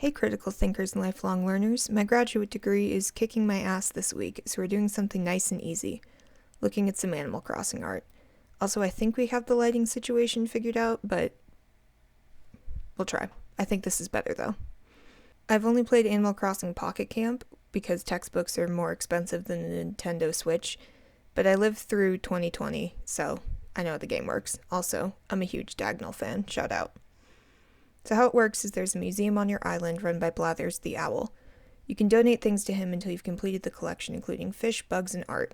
Hey critical thinkers and lifelong learners, my graduate degree is kicking my ass this week, so we're doing something nice and easy, looking at some Animal Crossing art. Also, I think we have the lighting situation figured out, but we'll try. I think this is better though. I've only played Animal Crossing Pocket Camp because textbooks are more expensive than the Nintendo Switch, but I lived through 2020, so I know how the game works. Also, I'm a huge Dagnall fan, shout out. So how it works is there's a museum on your island run by Blathers the Owl. You can donate things to him until you've completed the collection, including fish, bugs, and art.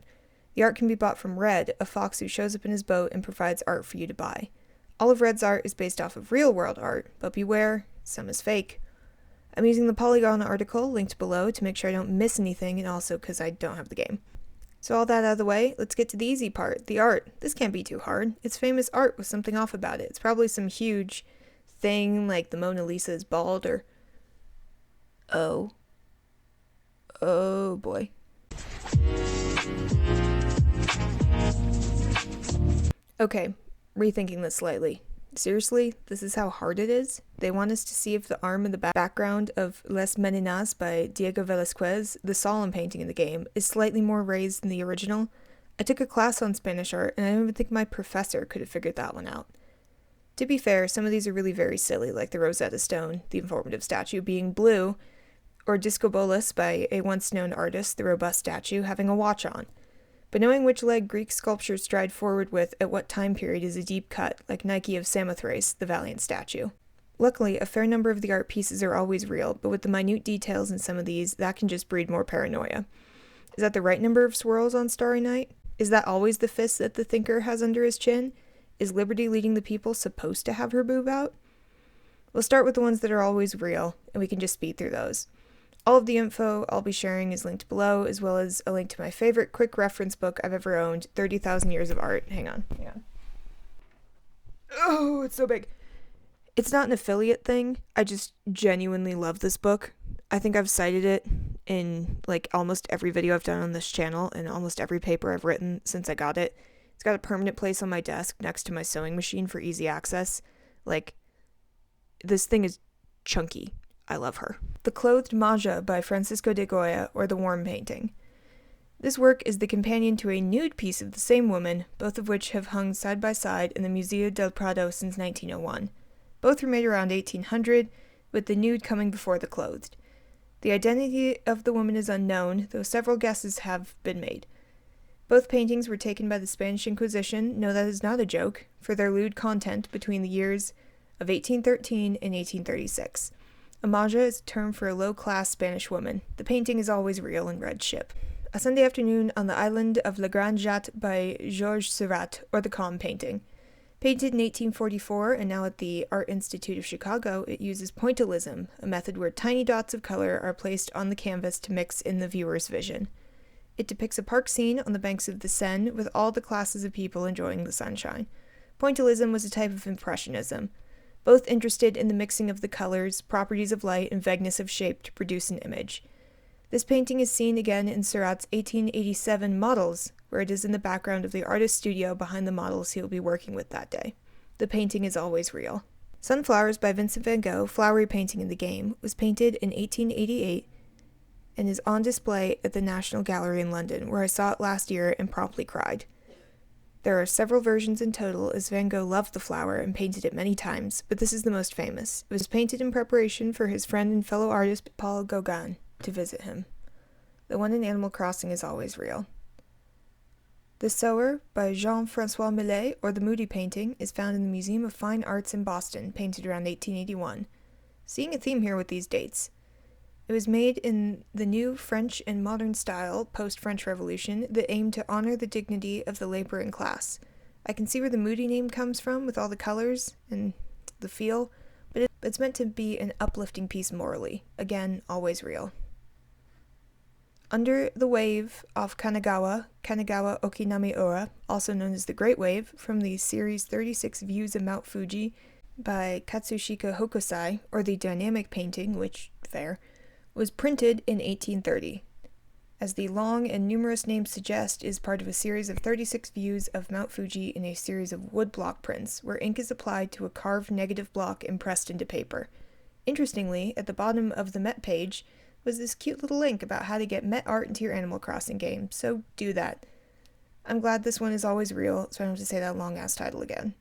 The art can be bought from Red, a fox who shows up in his boat and provides art for you to buy. All of Red's art is based off of real-world art, but beware, some is fake. I'm using the Polygon article linked below to make sure I don't miss anything, and also because I don't have the game. So all that out of the way, let's get to the easy part, the art. This can't be too hard. It's famous art with something off about it. It's probably some huge thing like the Mona Lisa is bald or... Oh boy. Okay, rethinking this slightly. Seriously, this is how hard it is? They want us to see if the arm in the background of Les Meninas by Diego Velázquez, the solemn painting in the game, is slightly more raised than the original. I took a class on Spanish art, and I don't even think my professor could have figured that one out. To be fair, some of these are really very silly, like the Rosetta Stone, the informative statue, being blue, or Discobolus by a once-known artist, the robust statue, having a watch on. But knowing which leg Greek sculptures stride forward with at what time period is a deep cut, like Nike of Samothrace, the valiant statue. Luckily, a fair number of the art pieces are always real, but with the minute details in some of these, that can just breed more paranoia. Is that the right number of swirls on Starry Night? Is that always the fist that the thinker has under his chin? Is Liberty leading the people supposed to have her boob out? We'll start with the ones that are always real, and we can just speed through those. All of the info I'll be sharing is linked below, as well as a link to my favorite quick reference book I've ever owned, 30,000 Years of Art. Hang on. Oh, it's so big. It's not an affiliate thing. I just genuinely love this book. I think I've cited it in like almost every video I've done on this channel and almost every paper I've written since I got it. It's got a permanent place on my desk next to my sewing machine for easy access. Like, this thing is chunky. I love her. The Clothed Maja by Francisco de Goya, or the Worm Painting. This work is the companion to a nude piece of the same woman, both of which have hung side by side in the Museo del Prado since 1901. Both were made around 1800, with the nude coming before the clothed. The identity of the woman is unknown, though several guesses have been made. Both paintings were taken by the Spanish Inquisition, no, that is not a joke, for their lewd content between the years of 1813 and 1836. A maja is a term for a low-class Spanish woman. The painting is always real in Red Ship. A Sunday Afternoon on the Island of La Grande Jatte by Georges Seurat, or the Calm Painting. Painted in 1844 and now at the Art Institute of Chicago, it uses pointillism, a method where tiny dots of color are placed on the canvas to mix in the viewer's vision. It depicts a park scene on the banks of the Seine with all the classes of people enjoying the sunshine. Pointillism was a type of impressionism, both interested in the mixing of the colors, properties of light, and vagueness of shape to produce an image. This painting is seen again in Seurat's 1887 Models, where it is in the background of the artist's studio behind the models he will be working with that day. The painting is always real. Sunflowers by Vincent van Gogh, flowery painting in the game, was painted in 1888 and is on display at the National Gallery in London, where I saw it last year and promptly cried. There are several versions in total, as Van Gogh loved the flower and painted it many times, but this is the most famous. It was painted in preparation for his friend and fellow artist Paul Gauguin to visit him. The one in Animal Crossing is always real. The Sower by Jean-François Millet, or the Moody Painting, is found in the Museum of Fine Arts in Boston, painted around 1881. Seeing a theme here with these dates. It was made in the new French and modern style post-French Revolution that aimed to honor the dignity of the laboring class. I can see where the Moody name comes from with all the colors and the feel, but it's meant to be an uplifting piece morally. Again, always real. Under the Wave off Kanagawa Okinami-ora, also known as the Great Wave, from the series 36 Views of Mount Fuji by Katsushika Hokusai, or the Dynamic Painting, which, fair, was printed in 1830. As the long and numerous name suggest, is part of a series of 36 views of Mount Fuji in a series of woodblock prints, where ink is applied to a carved negative block impressed into paper. Interestingly, at the bottom of the Met page was this cute little link about how to get Met art into your Animal Crossing game, so do that. I'm glad this one is always real, so I don't have to say that long-ass title again.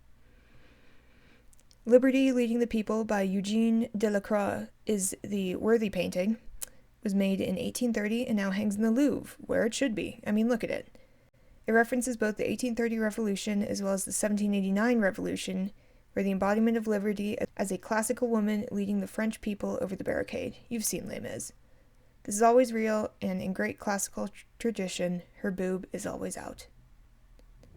Liberty Leading the People by Eugene Delacroix is the worthy painting. It was made in 1830 and now hangs in the Louvre, where it should be. I mean, look at it. It references both the 1830 Revolution as well as the 1789 Revolution, where the embodiment of liberty as a classical woman leading the French people over the barricade. You've seen Les Mis. This is always real, and in great classical tradition, her boob is always out.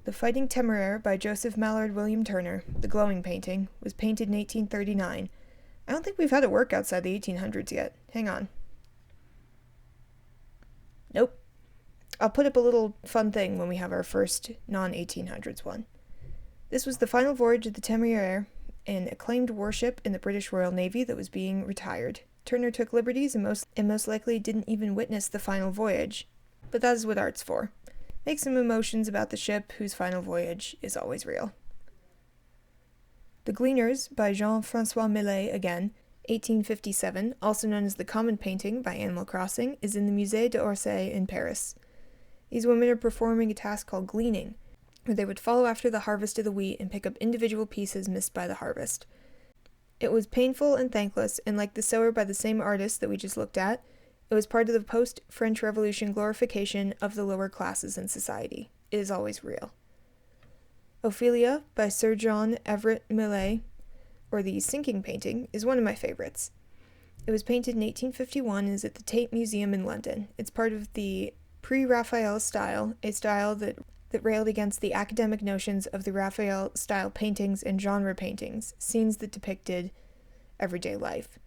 The Fighting Temeraire by Joseph Mallard William Turner, the glowing painting, was painted in 1839. I don't think we've had it work outside the 1800s yet. Hang on. Nope. I'll put up a little fun thing when we have our first non-1800s one. This was the final voyage of the Temeraire, an acclaimed warship in the British Royal Navy that was being retired. Turner took liberties and most likely didn't even witness the final voyage. But that is what art's for. Make some emotions about the ship whose final voyage is always real. The Gleaners by Jean-Francois Millet, again, 1857, also known as the Common Painting by Animal Crossing, is in the Musée d'Orsay in Paris. These women are performing a task called gleaning, where they would follow after the harvest of the wheat and pick up individual pieces missed by the harvest. It was painful and thankless, and like The Sower by the same artist that we just looked at, it was part of the post-French Revolution glorification of the lower classes in society. It is always real. Ophelia by Sir John Everett Millais, or the Sinking Painting, is one of my favorites. It was painted in 1851 and is at the Tate Museum in London. It's part of the pre-Raphael style, a style that railed against the academic notions of the Raphael-style paintings and genre paintings, scenes that depicted everyday life.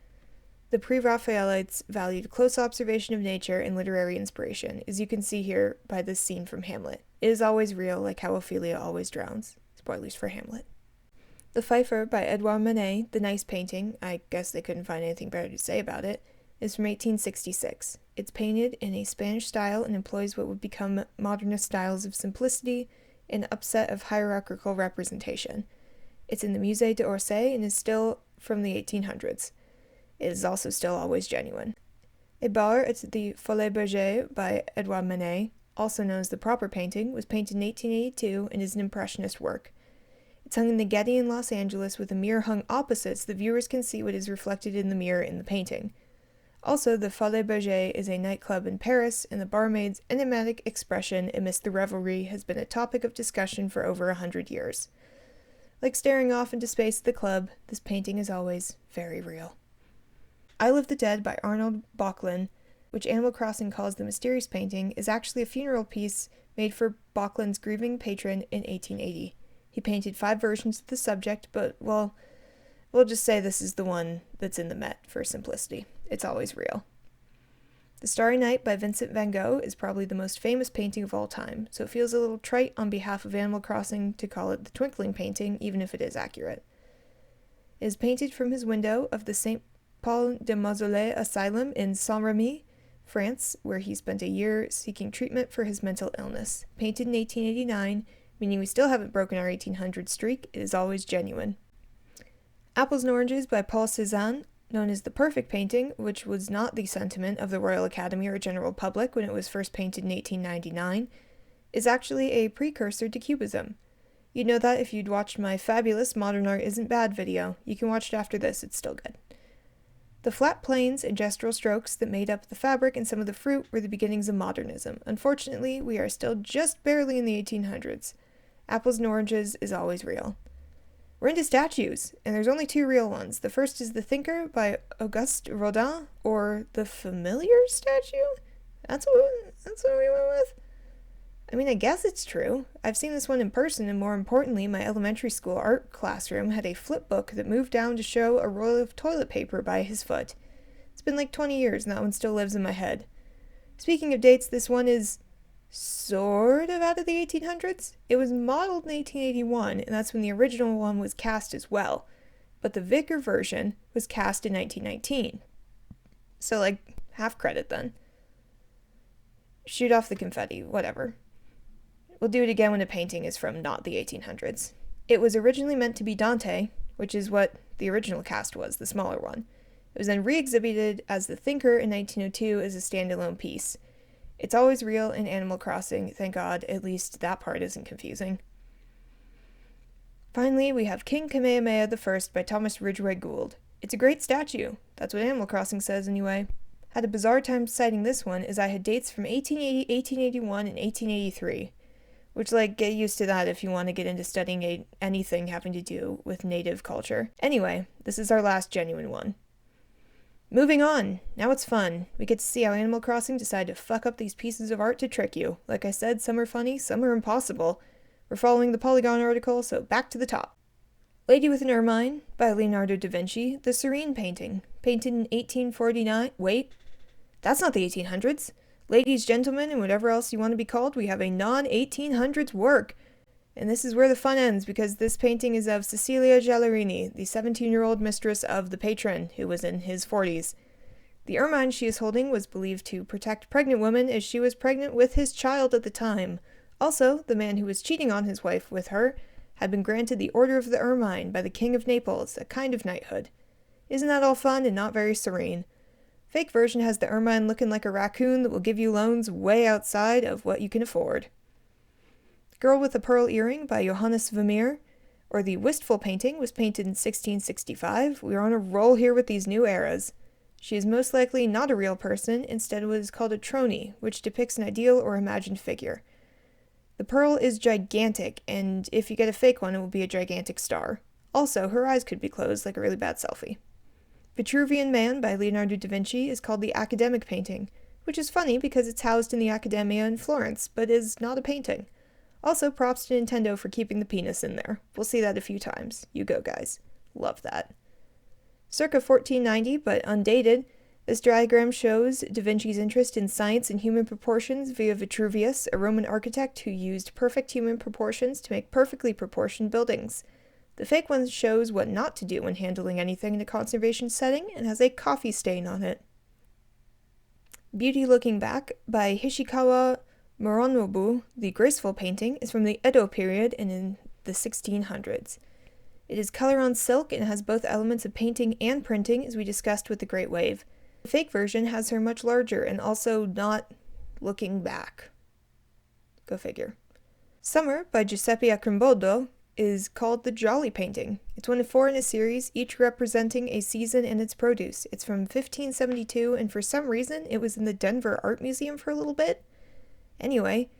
The pre-Raphaelites valued close observation of nature and literary inspiration, as you can see here by this scene from Hamlet. It is always real, like how Ophelia always drowns. Spoilers for Hamlet. The Pfeiffer by Edouard Manet, the nice painting, I guess they couldn't find anything better to say about it, is from 1866. It's painted in a Spanish style and employs what would become modernist styles of simplicity and upset of hierarchical representation. It's in the Musée d'Orsay and is still from the 1800s. It is also still always genuine. A bar at the Folies Bergère by Edouard Manet, also known as the proper painting, was painted in 1882 and is an impressionist work. It's hung in the Getty in Los Angeles with a mirror hung opposite so the viewers can see what is reflected in the mirror in the painting. Also, the Folies Bergère is a nightclub in Paris, and the barmaid's enigmatic expression amidst the revelry has been a topic of discussion for over 100 years. Like staring off into space at the club, this painting is always very real. Isle of the Dead by Arnold Böcklin, which Animal Crossing calls the mysterious painting, is actually a funeral piece made for Böcklin's grieving patron in 1880. He painted 5 versions of the subject, but, well, we'll just say this is the one that's in the Met for simplicity. It's always real. The Starry Night by Vincent van Gogh is probably the most famous painting of all time, so it feels a little trite on behalf of Animal Crossing to call it the Twinkling Painting, even if it is accurate. It is painted from his window of the St. Paul de Mausolée Asylum in Saint-Rémy, France, where he spent a year seeking treatment for his mental illness. Painted in 1889, meaning we still haven't broken our 1800 streak, it is always genuine. Apples and Oranges by Paul Cézanne, known as the perfect painting, which was not the sentiment of the Royal Academy or general public when it was first painted in 1899, is actually a precursor to Cubism. You'd know that if you'd watched my fabulous Modern Art Isn't Bad video. You can watch it after this, it's still good. The flat planes and gestural strokes that made up the fabric and some of the fruit were the beginnings of modernism. Unfortunately, we are still just barely in the 1800s. Apples and Oranges is always real. We're into statues, and there's only 2 real ones. The first is The Thinker by Auguste Rodin, or The Familiar statue? That's what we went with? I mean, I guess it's true. I've seen this one in person, and more importantly, my elementary school art classroom had a flip book that moved down to show a roll of toilet paper by his foot. It's been like 20 years, and that one still lives in my head. Speaking of dates, this one is sort of out of the 1800s. It was modeled in 1881, and that's when the original one was cast as well. But the Vicar version was cast in 1919. So, like, half credit then. Shoot off the confetti, whatever. We'll do it again when a painting is from not the 1800s. It was originally meant to be Dante, which is what the original cast was, the smaller one. It was then re-exhibited as The Thinker in 1902 as a standalone piece. It's always real in Animal Crossing, thank God, at least that part isn't confusing. Finally, we have King Kamehameha I by Thomas Ridgway Gould. It's a great statue. That's what Animal Crossing says anyway. Had a bizarre time citing this one as I had dates from 1880, 1881, and 1883. Which, get used to that if you want to get into studying anything having to do with native culture. Anyway, this is our last genuine one. Moving on! Now it's fun. We get to see how Animal Crossing decided to fuck up these pieces of art to trick you. Like I said, some are funny, some are impossible. We're following the Polygon article, so back to the top. Lady with an Ermine by Leonardo da Vinci, the Serene painting, painted in 1849. Wait, that's not the 1800s. Ladies, gentlemen, and whatever else you want to be called, we have a non-1800s work. And this is where the fun ends, because this painting is of Cecilia Giallerini, the 17-year-old mistress of the patron, who was in his 40s. The ermine she is holding was believed to protect pregnant women, as she was pregnant with his child at the time. Also, the man who was cheating on his wife with her had been granted the Order of the Ermine by the King of Naples, a kind of knighthood. Isn't that all fun and not very serene? Fake version has the ermine looking like a raccoon that will give you loans way outside of what you can afford. Girl with a Pearl Earring by Johannes Vermeer, or the Wistful painting, was painted in 1665. We are on a roll here with these new eras. She is most likely not a real person, instead what is called a trony, which depicts an ideal or imagined figure. The pearl is gigantic, and if you get a fake one, it will be a gigantic star. Also, her eyes could be closed like a really bad selfie. Vitruvian Man by Leonardo da Vinci is called the academic painting, which is funny because it's housed in the Accademia in Florence, but is not a painting. Also, props to Nintendo for keeping the penis in there. We'll see that a few times. You go, guys. Love that. Circa 1490, but undated, this diagram shows Da Vinci's interest in science and human proportions via Vitruvius, a Roman architect who used perfect human proportions to make perfectly proportioned buildings. The fake one shows what not to do when handling anything in a conservation setting and has a coffee stain on it. Beauty Looking Back by Hishikawa Moronobu, the graceful painting, is from the Edo period and in the 1600s. It is color on silk and has both elements of painting and printing, as we discussed with the Great Wave. The fake version has her much larger and also not looking back. Go figure. Summer by Giuseppe Acrimboldo is called the Jolly painting. It's one of 4 in a series, each representing a season and its produce. It's from 1572, and for some reason it was in the Denver Art Museum for a little bit. Anyway,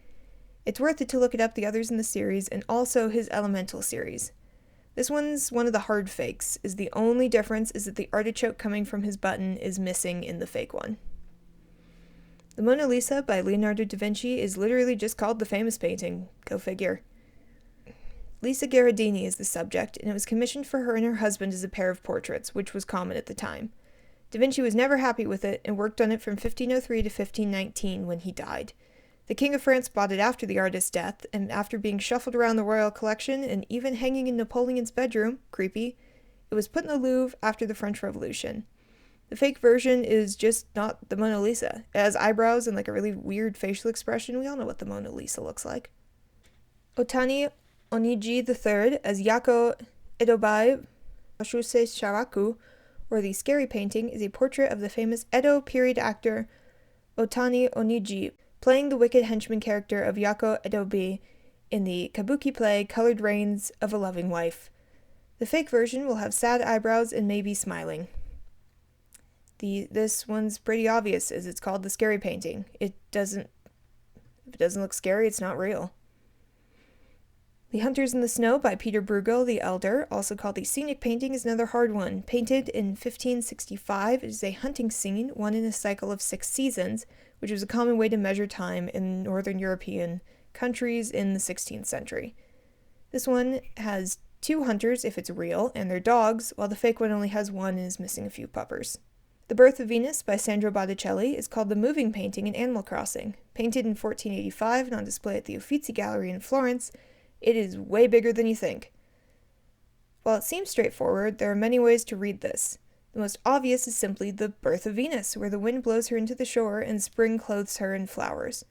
it's worth it to look it up, the others in the series, and also his Elemental series. This one's one of the hard fakes, as the only difference is that the artichoke coming from his button is missing in the fake one. The Mona Lisa by Leonardo da Vinci is literally just called the famous painting. Go figure. Lisa Gherardini is the subject, and it was commissioned for her and her husband as a pair of portraits, which was common at the time. Da Vinci was never happy with it and worked on it from 1503 to 1519 when he died. The King of France bought it after the artist's death, and after being shuffled around the royal collection and even hanging in Napoleon's bedroom, creepy, it was put in the Louvre after the French Revolution. The fake version is just not the Mona Lisa. It has eyebrows and a really weird facial expression. We all know what the Mona Lisa looks like. Otani Oniji III as Yako Edobai Ashuse Sharaku, or the Scary Painting, is a portrait of the famous Edo period actor Otani Oniji, playing the wicked henchman character of Yako Edobi in the kabuki play Colored Reins of a Loving Wife. The fake version will have sad eyebrows and may be smiling. This one's pretty obvious, as it's called the Scary Painting. If it doesn't look scary, it's not real. The Hunters in the Snow by Peter Bruegel the Elder, also called the Scenic Painting, is another hard one. Painted in 1565, it is a hunting scene, one in a cycle of 6 seasons, which was a common way to measure time in Northern European countries in the 16th century. This one has 2 hunters, if it's real, and their dogs, while the fake one only has 1 and is missing a few puppers. The Birth of Venus by Sandro Botticelli is called the Moving Painting in Animal Crossing. Painted in 1485 and on display at the Uffizi Gallery in Florence, it is way bigger than you think. While it seems straightforward, there are many ways to read this. The most obvious is simply the Birth of Venus, where the wind blows her into the shore and spring clothes her in flowers.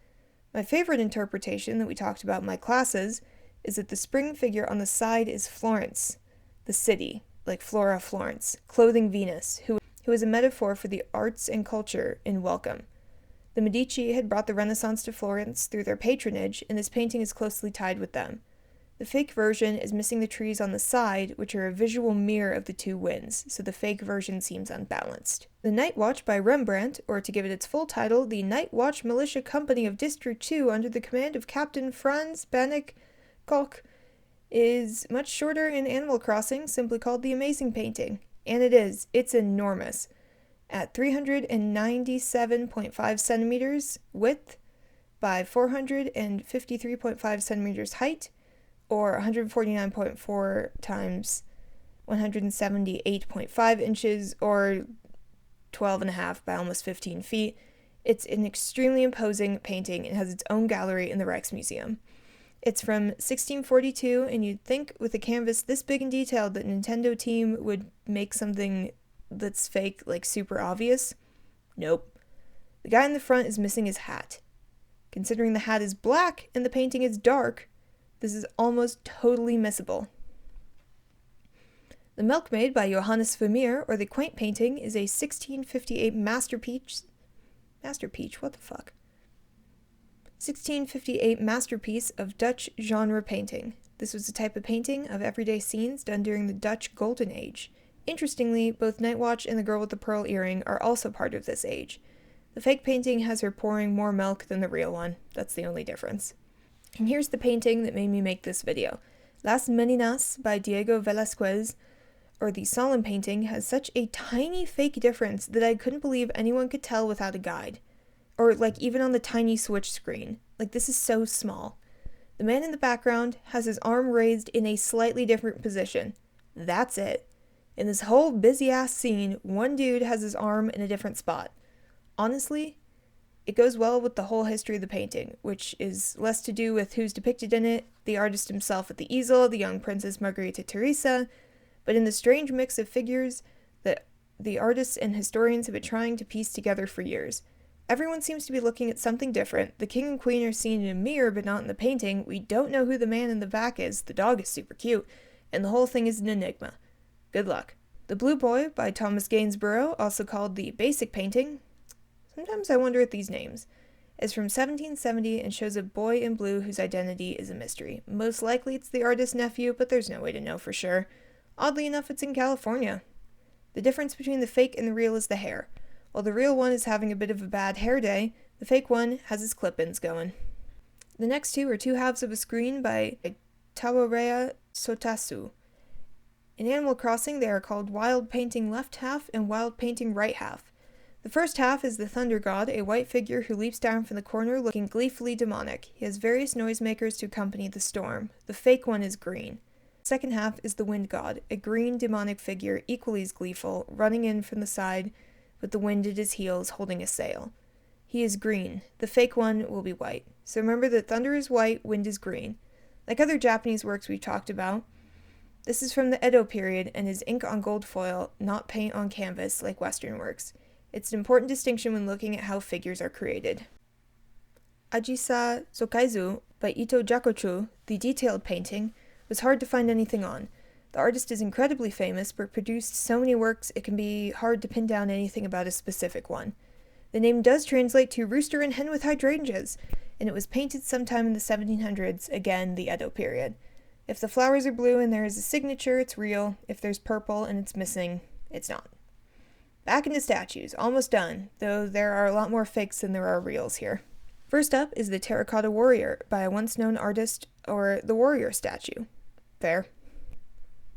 My favorite interpretation that we talked about in my classes is that the spring figure on the side is Florence, the city, like Flora Florence, clothing Venus, He was a metaphor for the arts and culture in Welcome. The Medici had brought the Renaissance to Florence through their patronage, and this painting is closely tied with them. The fake version is missing the trees on the side, which are a visual mirror of the two winds, so the fake version seems unbalanced. The Night Watch by Rembrandt, or to give it its full title, the Night Watch Militia Company of District 2 under the command of Captain Franz Banach Koch, is much shorter in Animal Crossing, simply called the Amazing Painting. And it is. It's enormous. At 397.5 centimeters width by 453.5 centimeters height, or 149.4 times 178.5 inches, or 12.5 by almost 15 feet. It's an extremely imposing painting and has its own gallery in the Rijksmuseum. It's from 1642, and you'd think with a canvas this big and detailed that Nintendo team would make something that's fake, like super obvious. Nope. The guy in the front is missing his hat. Considering the hat is black and the painting is dark, this is almost totally missable. The Milkmaid by Johannes Vermeer, or the Quaint Painting, is a 1658 masterpiece. What the fuck? 1658 masterpiece of Dutch genre painting. This was a type of painting of everyday scenes done during the Dutch Golden Age. Interestingly, both Night Watch and the girl with the pearl earring are also part of this age. The fake painting has her pouring more milk than the real one. That's the only difference. And here's the painting that made me make this video. Las Meninas by Diego Velázquez, or the Solemn Painting, has such a tiny fake difference that I couldn't believe anyone could tell without a guide. Or like even on the tiny Switch screen. Like, this is so small. The man in the background has his arm raised in a slightly different position. That's it. In this whole busy-ass scene, one dude has his arm in a different spot. Honestly, it goes well with the whole history of the painting, which is less to do with who's depicted in it, the artist himself at the easel, the young Princess Margarita Teresa, but in the strange mix of figures that the artists and historians have been trying to piece together for years. Everyone seems to be looking at something different. The king and queen are seen in a mirror, but not in the painting. We don't know who the man in the back is. The dog is super cute, and the whole thing is an enigma. Good luck. The Blue Boy by Thomas Gainsborough, also called the Basic Painting, sometimes I wonder at these names, is from 1770 and shows a boy in blue whose identity is a mystery. Most likely it's the artist's nephew, but there's no way to know for sure. Oddly enough, it's in California. The difference between the fake and the real is the hair. While the real one is having a bit of a bad hair day, the fake one has his clip-ins going. The next two are two halves of a screen by Tawareya Sotasu. In Animal Crossing, they are called Wild Painting Left Half and Wild Painting Right Half. The first half is the Thunder God, a white figure who leaps down from the corner looking gleefully demonic. He has various noisemakers to accompany the storm. The fake one is green. The second half is the Wind God, a green demonic figure equally as gleeful, running in from the side with the wind at his heels holding a sail. He is green. The fake one will be white. So remember that thunder is white, wind is green. Like other Japanese works we've talked about, this is from the Edo period and is ink on gold foil, not paint on canvas like Western works. It's an important distinction when looking at how figures are created. Ajisa Sokaizu by Ito Jakochu, the detailed painting, was hard to find anything on. The artist is incredibly famous, but produced so many works it can be hard to pin down anything about a specific one. The name does translate to rooster and hen with hydrangeas, and it was painted sometime in the 1700s, again the Edo period. If the flowers are blue and there is a signature, it's real. If there's purple and it's missing, it's not. Back into statues, almost done, though there are a lot more fakes than there are reals here. First up is the Terracotta Warrior by a once-known artist, or the Warrior statue. Fair.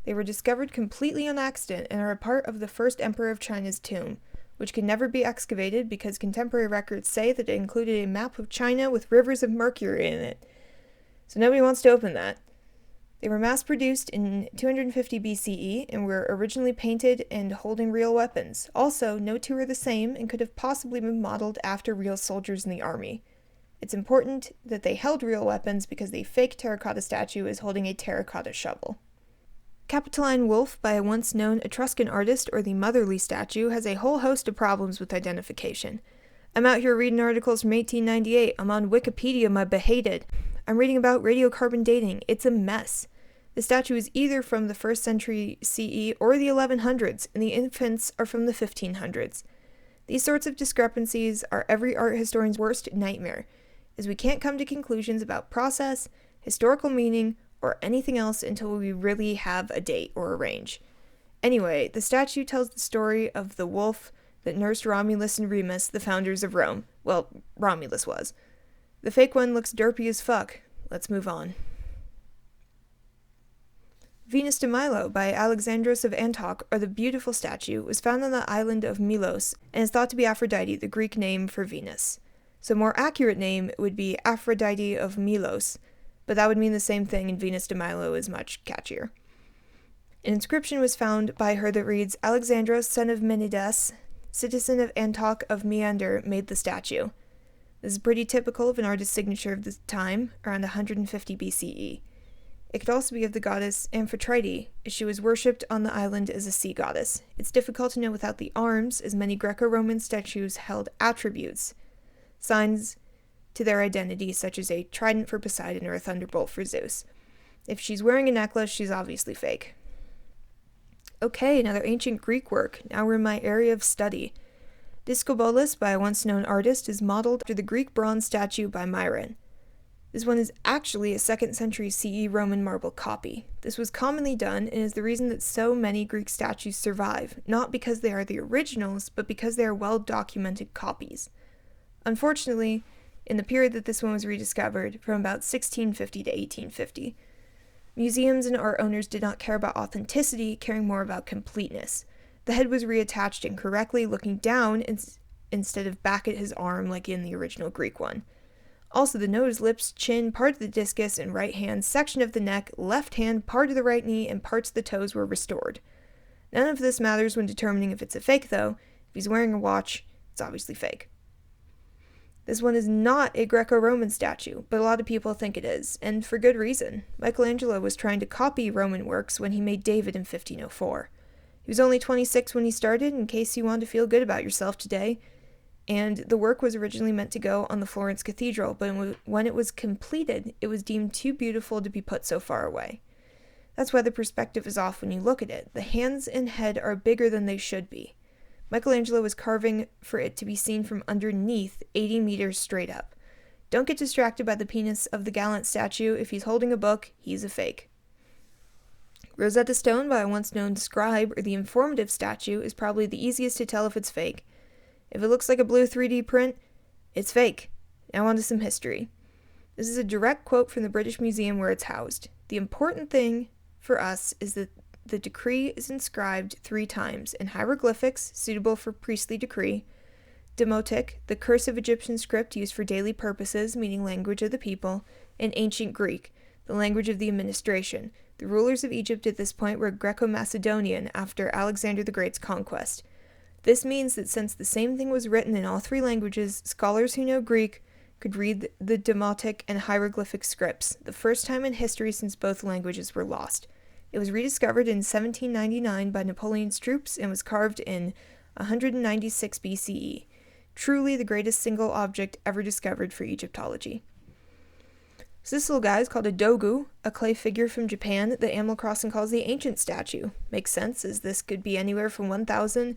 They were discovered completely on accident and are a part of the first Emperor of China's tomb, which can never be excavated because contemporary records say that it included a map of China with rivers of mercury in it. So nobody wants to open that. They were mass-produced in 250 BCE and were originally painted and holding real weapons. Also, no two are the same and could have possibly been modeled after real soldiers in the army. It's important that they held real weapons because the fake terracotta statue is holding a terracotta shovel. Capitoline Wolf by a once-known Etruscan artist, or the Motherly statue, has a whole host of problems with identification. I'm out here reading articles from 1898. I'm on Wikipedia, my behated. I'm reading about radiocarbon dating. It's a mess. The statue is either from the 1st century CE or the 1100s, and the infants are from the 1500s. These sorts of discrepancies are every art historian's worst nightmare, as we can't come to conclusions about process, historical meaning, or anything else until we really have a date or a range. Anyway, the statue tells the story of the wolf that nursed Romulus and Remus, the founders of Rome. Well, Romulus was. The fake one looks derpy as fuck. Let's move on. Venus de Milo by Alexandros of Antioch, or the beautiful statue, was found on the island of Milos and is thought to be Aphrodite, the Greek name for Venus. So a more accurate name would be Aphrodite of Milos, but that would mean the same thing, and Venus de Milo is much catchier. An inscription was found by her that reads, Alexandros, son of Menidas, citizen of Antioch of Meander, made the statue. This is pretty typical of an artist's signature of the time, around 150 BCE. It could also be of the goddess Amphitrite, as she was worshipped on the island as a sea goddess. It's difficult to know without the arms, as many Greco-Roman statues held attributes, signs to their identity, such as a trident for Poseidon or a thunderbolt for Zeus. If she's wearing a necklace, she's obviously fake. Okay, another ancient Greek work. Now we're in my area of study. Discobolus, by a once-known artist, is modeled after the Greek bronze statue by Myron. This one is actually a 2nd century CE Roman marble copy. This was commonly done and is the reason that so many Greek statues survive, not because they are the originals, but because they are well-documented copies. Unfortunately, in the period that this one was rediscovered, from about 1650 to 1850, museums and art owners did not care about authenticity, caring more about completeness. The head was reattached incorrectly, looking down instead of back at his arm like in the original Greek one. Also, the nose, lips, chin, part of the discus and right hand, section of the neck, left hand, part of the right knee, and parts of the toes were restored. None of this matters when determining if it's a fake, though. If he's wearing a watch, it's obviously fake. This one is not a Greco-Roman statue, but a lot of people think it is, and for good reason. Michelangelo was trying to copy Roman works when he made David in 1504. He was only 26 when he started, in case you want to feel good about yourself today, and the work was originally meant to go on the Florence Cathedral, but when it was completed, it was deemed too beautiful to be put so far away. That's why the perspective is off when you look at it. The hands and head are bigger than they should be. Michelangelo was carving for it to be seen from underneath 80 meters straight up. Don't get distracted by the penis of the gallant statue. If he's holding a book, he's a fake. Rosetta Stone by a once-known scribe, or the informative statue, is probably the easiest to tell if it's fake. If it looks like a blue 3D print, it's fake. Now on to some history. This is a direct quote from the British Museum where it's housed. The important thing for us is that the decree is inscribed 3 times in hieroglyphics, suitable for priestly decree, Demotic, the cursive Egyptian script used for daily purposes, meaning language of the people, and Ancient Greek, the language of the administration. The rulers of Egypt at this point were Greco-Macedonian after Alexander the Great's conquest. This means that since the same thing was written in all 3 languages, scholars who know Greek could read the Demotic and hieroglyphic scripts, the first time in history since both languages were lost. It was rediscovered in 1799 by Napoleon's troops and was carved in 196 BCE. Truly the greatest single object ever discovered for Egyptology. So this little guy is called a dogu, a clay figure from Japan that Animal Crossing calls the ancient statue. Makes sense, as this could be anywhere from 1000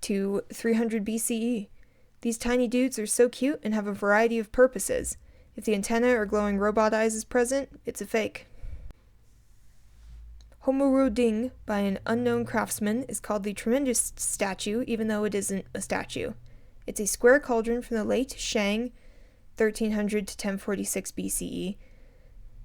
to 300 BCE. These tiny dudes are so cute and have a variety of purposes. If the antenna or glowing robot eyes is present, it's a fake. Homuru Ding, by an unknown craftsman, is called the tremendous statue, even though it isn't a statue. It's a square cauldron from the late Shang, 1300 to 1046 BCE,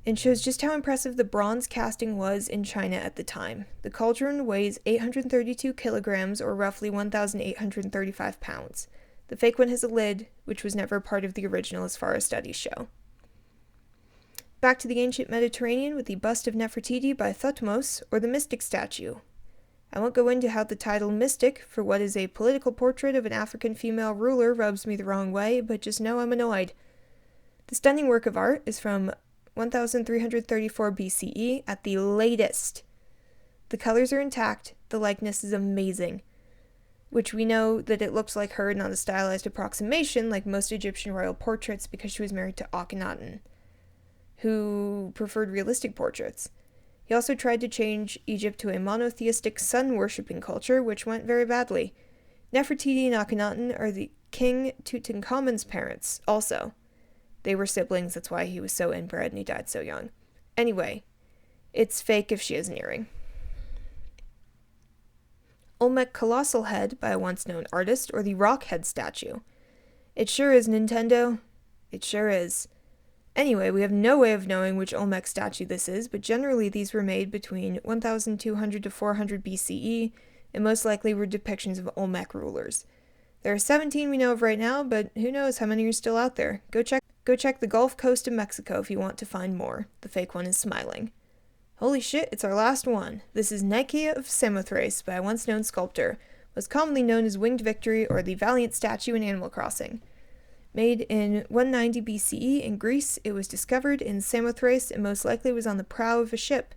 and shows just how impressive the bronze casting was in China at the time. The cauldron weighs 832 kilograms, or roughly 1,835 pounds. The fake one has a lid, which was never part of the original as far as studies show. Back to the ancient Mediterranean with the bust of Nefertiti by Thutmose, or the mystic statue. I won't go into how the title mystic for what is a political portrait of an African female ruler rubs me the wrong way, but just know I'm annoyed. The stunning work of art is from 1334 BCE at the latest. The colors are intact, the likeness is amazing, which we know that it looks like her, not a stylized approximation like most Egyptian royal portraits, because she was married to Akhenaten, who preferred realistic portraits. He also tried to change Egypt to a monotheistic sun-worshipping culture, which went very badly. Nefertiti and Akhenaten are the King Tutankhamun's parents, also. They were siblings, that's why he was so inbred and he died so young. Anyway, it's fake if she has an earring. Olmec Colossal Head by a once-known artist, or the Rock Head statue. It sure is, Nintendo. It sure is. Anyway, we have no way of knowing which Olmec statue this is, but generally these were made between 1200 to 400 BCE, and most likely were depictions of Olmec rulers. There are 17 we know of right now, but who knows how many are still out there. Go check the Gulf Coast of Mexico if you want to find more. The fake one is smiling. Holy shit, it's our last one. This is Nike of Samothrace by a once-known sculptor, was commonly known as Winged Victory or the Valiant Statue in Animal Crossing. Made in 190 BCE in Greece, it was discovered in Samothrace and most likely was on the prow of a ship.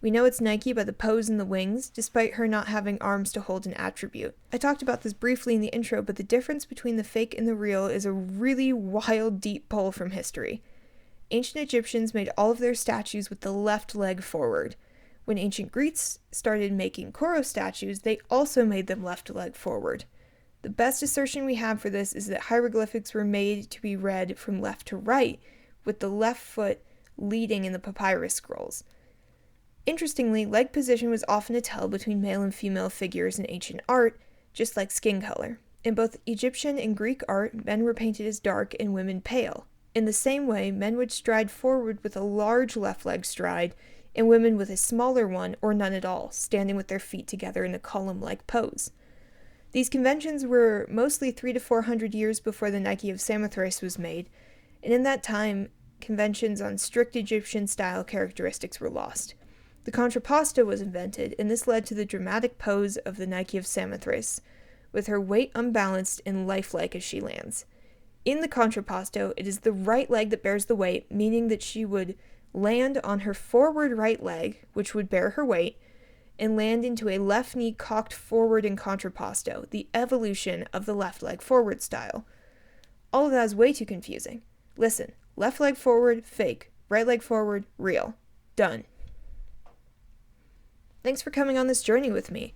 We know it's Nike by the pose and the wings, despite her not having arms to hold an attribute. I talked about this briefly in the intro, but the difference between the fake and the real is a really wild, deep pull from history. Ancient Egyptians made all of their statues with the left leg forward. When ancient Greeks started making Koro statues, they also made them left leg forward. The best assertion we have for this is that hieroglyphics were made to be read from left to right, with the left foot leading in the papyrus scrolls. Interestingly, leg position was often a tell between male and female figures in ancient art, just like skin color. In both Egyptian and Greek art, men were painted as dark and women pale. In the same way, men would stride forward with a large left leg stride, and women with a smaller one or none at all, standing with their feet together in a column-like pose. These conventions were mostly 300 to 400 years before the Nike of Samothrace was made, and in that time, conventions on strict Egyptian-style characteristics were lost. The contrapposto was invented, and this led to the dramatic pose of the Nike of Samothrace, with her weight unbalanced and lifelike as she lands. In the contrapposto, it is the right leg that bears the weight, meaning that she would land on her forward right leg, which would bear her weight, and land into a left knee cocked forward in contrapposto, the evolution of the left leg forward style. All of that is way too confusing. Listen, left leg forward, fake. Right leg forward, real. Done. Thanks for coming on this journey with me.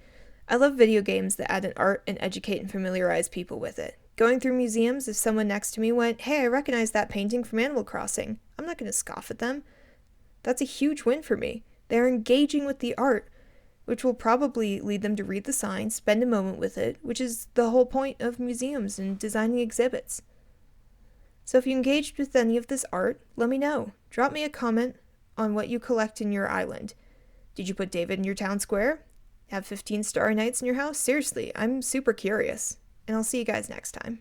I love video games that add an art and educate and familiarize people with it. Going through museums, if someone next to me went, "Hey, I recognize that painting from Animal Crossing," I'm not going to scoff at them. That's a huge win for me. They're engaging with the art, which will probably lead them to read the sign, spend a moment with it, which is the whole point of museums and designing exhibits. So if you engaged with any of this art, let me know. Drop me a comment on what you collect in your island. Did you put David in your town square? Have 15 Starry Nights in your house? Seriously, I'm super curious. And I'll see you guys next time.